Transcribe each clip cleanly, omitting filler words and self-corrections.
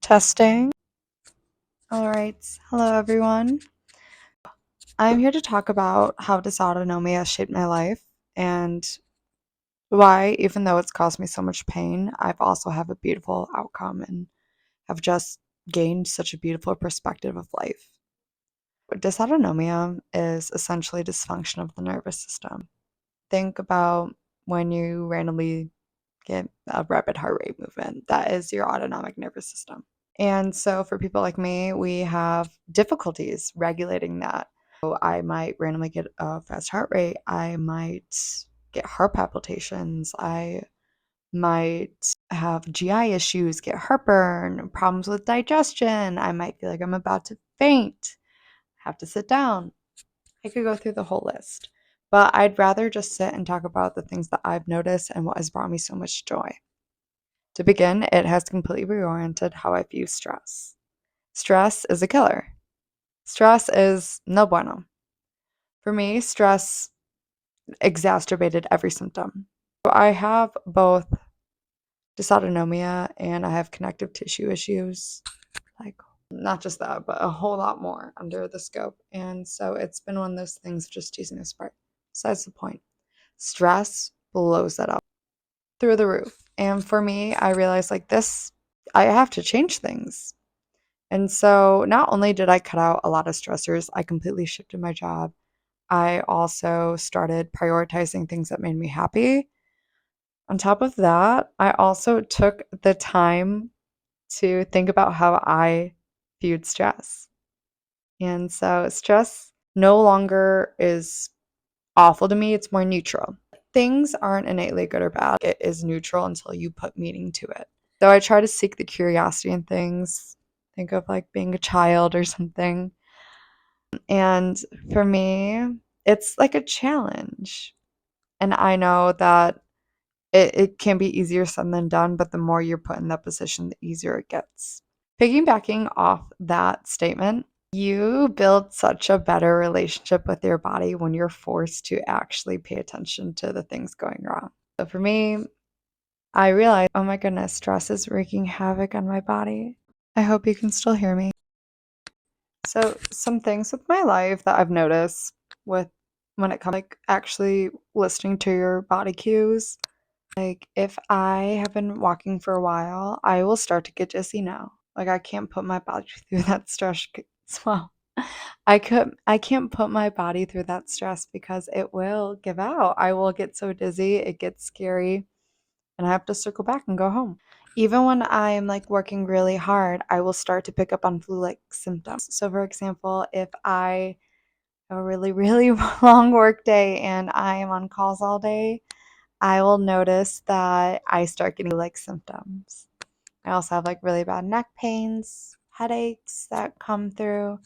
Testing. All right. Hello, everyone. I'm here to talk about how dysautonomia shaped my life and why, even though it's caused me so much pain, I've also have a beautiful outcome and have just gained such a beautiful perspective of life. Dysautonomia is essentially dysfunction of the nervous system. Think about when you randomly get a rapid heart rate movement. That is your autonomic nervous system. And so for people like me, we have difficulties regulating that. So I might randomly get a fast heart rate. I might get heart palpitations. I might have GI issues, get heartburn, problems with digestion. I might feel like I'm about to faint, have to sit down. I could go through the whole list. But I'd rather just sit and talk about the things that I've noticed and what has brought me so much joy. To begin, it has completely reoriented how I view stress. Stress is a killer. Stress is no bueno. For me, stress exacerbated every symptom. So I have both dysautonomia and I have connective tissue issues. Like, not just that, but a whole lot more under the scope. And so it's been one of those things just teasing us apart. Besides the point, stress blows that up through the roof. And for me, I realized like this, I have to change things. And so not only did I cut out a lot of stressors, I completely shifted my job. I also started prioritizing things that made me happy. On top of that, I also took the time to think about how I viewed stress. And so stress no longer is awful to me, it's more neutral. Things aren't innately good or bad, it is neutral until you put meaning to it. So I try to seek the curiosity in things. Think of like being a child or something. And for me, it's like a challenge. And I know that it can be easier said than done, but the more you're put in that position, the easier it gets. Piggybacking off that statement, you build such a better relationship with your body when you're forced to actually pay attention to the things going wrong. So for me, I realized, oh my goodness, stress is wreaking havoc on my body. I hope you can still hear me. So some things with my life that I've noticed with when it comes like actually listening to your body cues. Like if I have been walking for a while, I will start to get dizzy now. Like I can't put my body through that stress as well. I can't put my body through that stress because it will give out. I will get so dizzy, it gets scary, and I have to circle back and go home. Even when I'm like working really hard, I will start to pick up on flu-like symptoms. So for example, if I have a really, really long work day and I am on calls all day, I will notice that I start getting like symptoms. I also have like really bad neck pains, headaches that come through.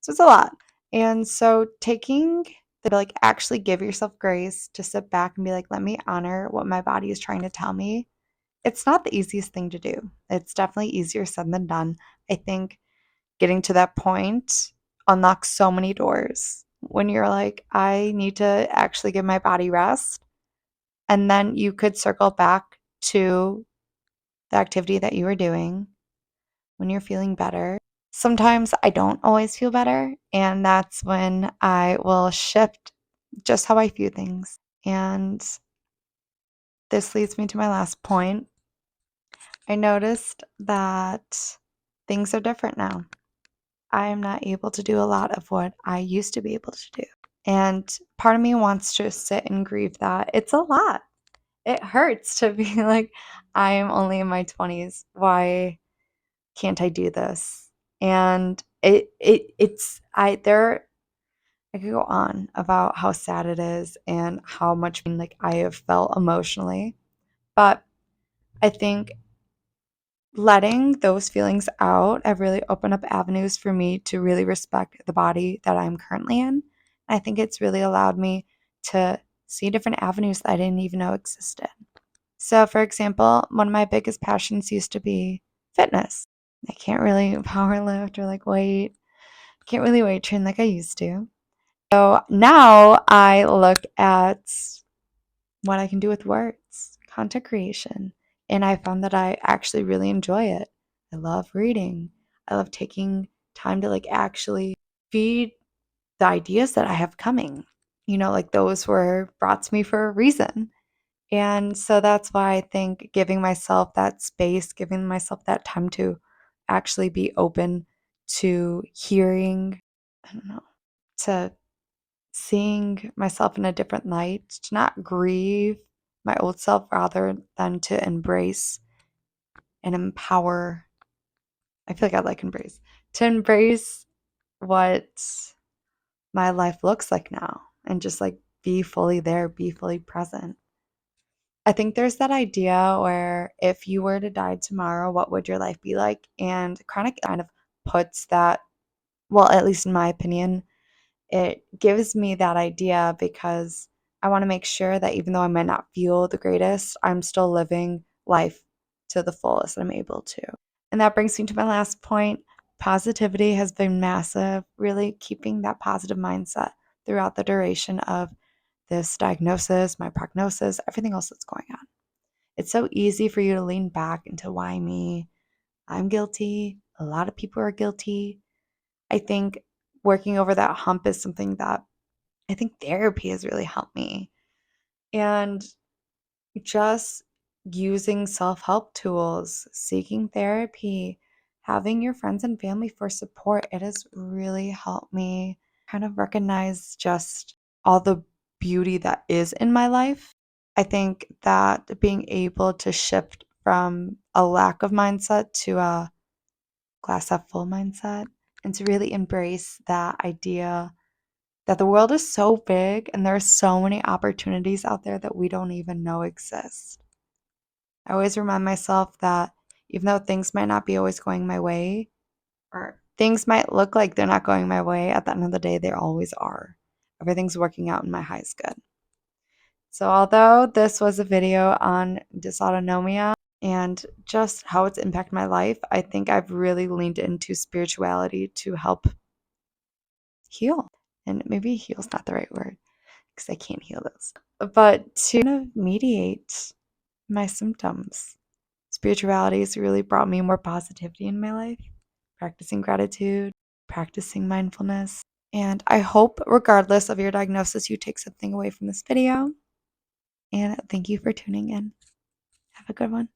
So it's a lot. And so taking the like actually give yourself grace to sit back and be like, let me honor what my body is trying to tell me. It's not the easiest thing to do. It's definitely easier said than done. I think getting to that point unlocks so many doors when you're like, I need to actually give my body rest. And then you could circle back to the activity that you were doing when you're feeling better. Sometimes I don't always feel better, and that's when I will shift just how I view things. And this leads me to my last point. I noticed that things are different now. I am not able to do a lot of what I used to be able to do. And part of me wants to sit and grieve that. It's a lot. It hurts to be like, I am only in my 20s. Why can't I do this? And I could go on about how sad it is and how much pain like I have felt emotionally. But I think letting those feelings out have really opened up avenues for me to really respect the body that I'm currently in. I think it's really allowed me to see different avenues that I didn't even know existed. So, for example, one of my biggest passions used to be fitness. I can't really power lift or like weight, can't really weight train like I used to. So now I look at what I can do with words, content creation, and I found that I actually really enjoy it. I love reading. I love taking time to like actually feed the ideas that I have coming. Like those were brought to me for a reason. And so that's why I think giving myself that space, giving myself that time to actually be open to hearing, I don't know, to seeing myself in a different light, to not grieve my old self rather than to embrace and empower. I feel like I like embrace. To embrace what my life looks like now and just like be fully there, be fully present. I think there's that idea where if you were to die tomorrow, what would your life be like? And chronic kind of puts that, well, at least in my opinion, it gives me that idea because I want to make sure that even though I might not feel the greatest, I'm still living life to the fullest that I'm able to. And that brings me to my last point. Positivity has been massive, really keeping that positive mindset throughout the duration of this diagnosis, my prognosis, everything else that's going on. It's so easy for you to lean back into why me? I'm guilty. A lot of people are guilty. I think working over that hump is something that I think therapy has really helped me. And just using self help tools, seeking therapy, having your friends and family for support, it has really helped me kind of recognize just all the beauty that is in my life. I think that being able to shift from a lack of mindset to a glass half full mindset and to really embrace that idea that the world is so big and there are so many opportunities out there that we don't even know exist. I always remind myself that even though things might not be always going my way, or things might look like they're not going my way, at the end of the day, they always are. Everything's working out in my highest good. So, although this was a video on dysautonomia and just how it's impacted my life, I think I've really leaned into spirituality to help heal. And maybe heal's not the right word because I can't heal those, but to kind of mediate my symptoms. Spirituality has really brought me more positivity in my life, practicing gratitude, practicing mindfulness. And I hope, regardless of your diagnosis, you take something away from this video. And thank you for tuning in. Have a good one.